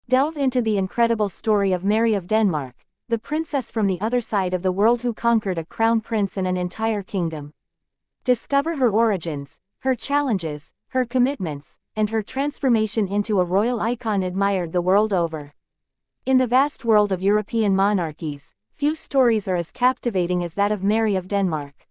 Delve into the incredible story of Mary of Denmark, the princess from the other side of the world who conquered a crown prince and an entire kingdom. Discover her origins, her challenges, her commitments, and her transformation into a royal icon admired the world over. In the vast world of European monarchies, few stories are as captivating as that of Mary of Denmark.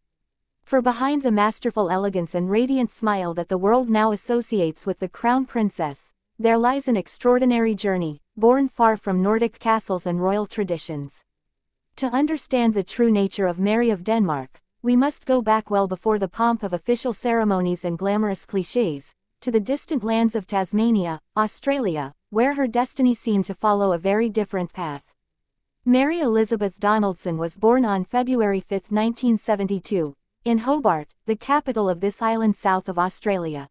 For behind the masterful elegance and radiant smile that the world now associates with the crown princess, there lies an extraordinary journey, born far from Nordic castles and royal traditions. To understand the true nature of Mary of Denmark, we must go back well before the pomp of official ceremonies and glamorous clichés, to the distant lands of Tasmania, Australia, where her destiny seemed to follow a very different path. Mary Elizabeth Donaldson was born on February 5, 1972, in Hobart, the capital of this island south of Australia.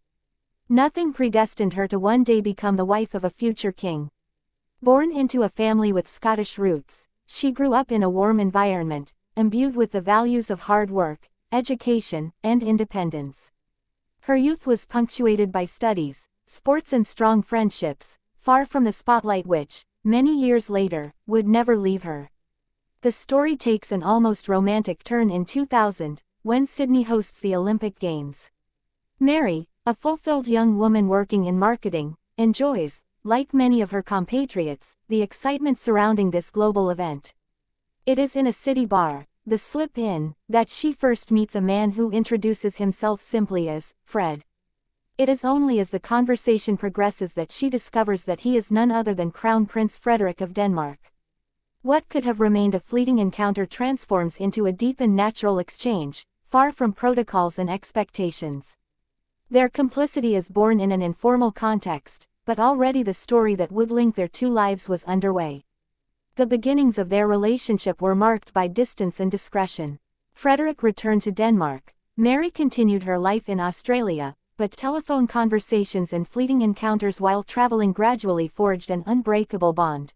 Nothing predestined her to one day become the wife of a future king. Born into a family with Scottish roots, she grew up in a warm environment, imbued with the values of hard work, education, and independence. Her youth was punctuated by studies, sports and strong friendships, far from the spotlight which, many years later, would never leave her. The story takes an almost romantic turn in 2000, when Sydney hosts the Olympic Games. Mary, a fulfilled young woman working in marketing, enjoys, like many of her compatriots, the excitement surrounding this global event. It is in a city bar, the Slip Inn, that she first meets a man who introduces himself simply as Fred. It is only as the conversation progresses that she discovers that he is none other than Crown Prince Frederik of Denmark. What could have remained a fleeting encounter transforms into a deep and natural exchange, far from protocols and expectations. Their complicity is born in an informal context, but already the story that would link their two lives was underway. The beginnings of their relationship were marked by distance and discretion. Frederik returned to Denmark. Mary continued her life in Australia, but telephone conversations and fleeting encounters while traveling gradually forged an unbreakable bond.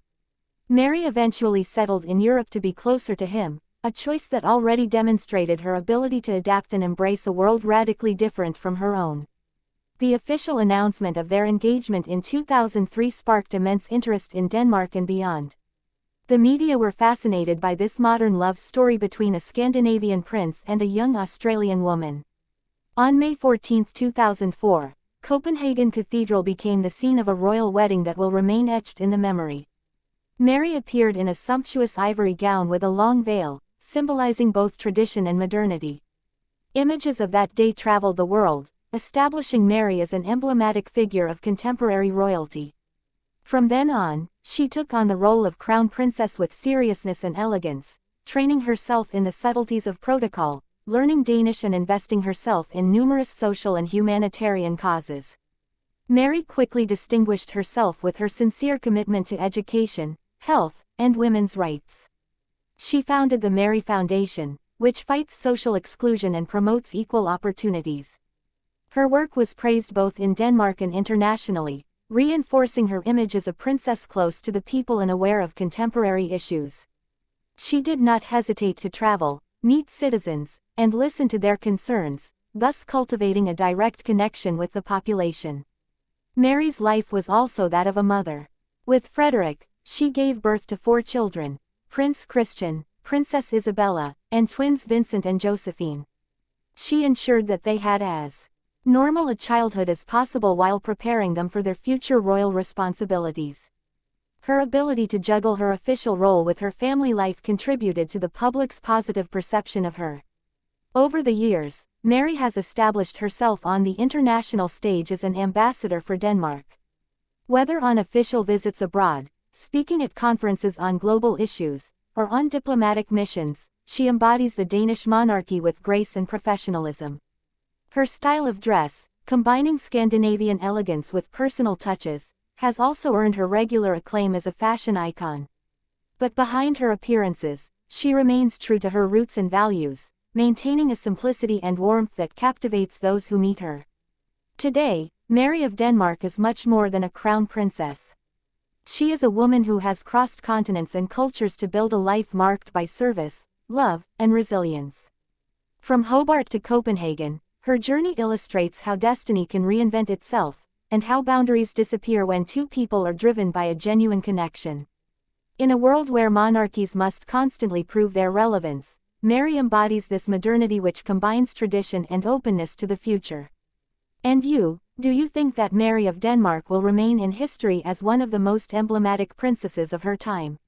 Mary eventually settled in Europe to be closer to him, a choice that already demonstrated her ability to adapt and embrace a world radically different from her own. The official announcement of their engagement in 2003 sparked immense interest in Denmark and beyond. The media were fascinated by this modern love story between a Scandinavian prince and a young Australian woman. On May 14, 2004, Copenhagen Cathedral became the scene of a royal wedding that will remain etched in the memory. Mary appeared in a sumptuous ivory gown with a long veil, symbolizing both tradition and modernity. Images of that day traveled the world, establishing Mary as an emblematic figure of contemporary royalty. From then on, she took on the role of crown princess with seriousness and elegance, training herself in the subtleties of protocol, learning Danish and investing herself in numerous social and humanitarian causes. Mary quickly distinguished herself with her sincere commitment to education, health, and women's rights. She founded the Mary Foundation, which fights social exclusion and promotes equal opportunities. Her work was praised both in Denmark and internationally, reinforcing her image as a princess close to the people and aware of contemporary issues. She did not hesitate to travel, meet citizens, and listen to their concerns, thus cultivating a direct connection with the population. Mary's life was also that of a mother. With Frederik, she gave birth to 4 children, Prince Christian, Princess Isabella, and twins Vincent and Josephine. She ensured that they had as normal a childhood as possible while preparing them for their future royal responsibilities. Her ability to juggle her official role with her family life contributed to the public's positive perception of her. Over the years, Mary has established herself on the international stage as an ambassador for Denmark. Whether on official visits abroad, speaking at conferences on global issues, or on diplomatic missions, she embodies the Danish monarchy with grace and professionalism. Her style of dress, combining Scandinavian elegance with personal touches, has also earned her regular acclaim as a fashion icon. But behind her appearances, she remains true to her roots and values, maintaining a simplicity and warmth that captivates those who meet her. Today, Mary of Denmark is much more than a crown princess. She is a woman who has crossed continents and cultures to build a life marked by service, love, and resilience. From Hobart to Copenhagen, her journey illustrates how destiny can reinvent itself, and how boundaries disappear when two people are driven by a genuine connection. In a world where monarchies must constantly prove their relevance, Mary embodies this modernity which combines tradition and openness to the future. And you, do you think that Mary of Denmark will remain in history as one of the most emblematic princesses of her time?